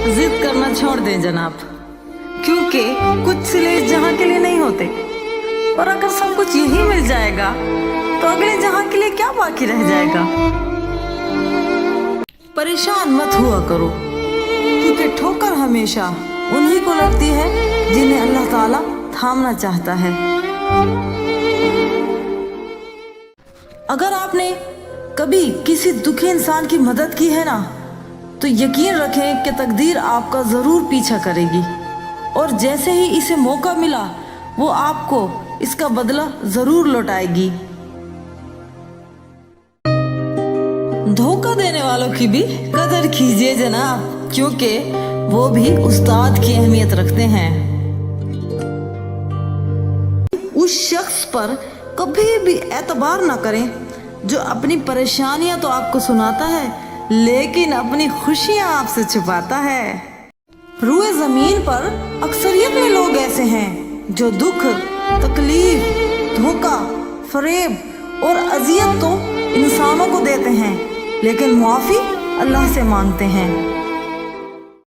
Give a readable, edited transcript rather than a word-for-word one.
जिद करना छोड़ दें जनाब, क्योंकि कुछ सिले जहां के लिए नहीं होते, और अगर सब कुछ यही मिल जाएगा तो अगले जहां के लिए क्या बाकी रह जाएगा। परेशान मत हुआ करो, क्योंकि ठोकर हमेशा उन्हीं को लगती है जिन्हें अल्लाह ताला थामना चाहता है। अगर आपने कभी किसी दुखी इंसान की मदद की है ना, तो यकीन रखें कि तकदीर आपका जरूर पीछा करेगी, और जैसे ही इसे मौका मिला वो आपको इसका बदला जरूर लौटाएगी। धोखा देने वालों की भी कदर कीजिए जनाब, क्योंकि वो भी उस्ताद की अहमियत रखते हैं। उस शख्स पर कभी भी एतबार ना करें जो अपनी परेशानियां तो आपको सुनाता है, लेकिन अपनी खुशियां आपसे छुपाता है। रूए जमीन पर अक्सरियत में लोग ऐसे हैं जो दुख, तकलीफ, धोखा, फरेब और अजियत तो इंसानों को देते हैं, लेकिन मुआफी अल्लाह से मांगते हैं।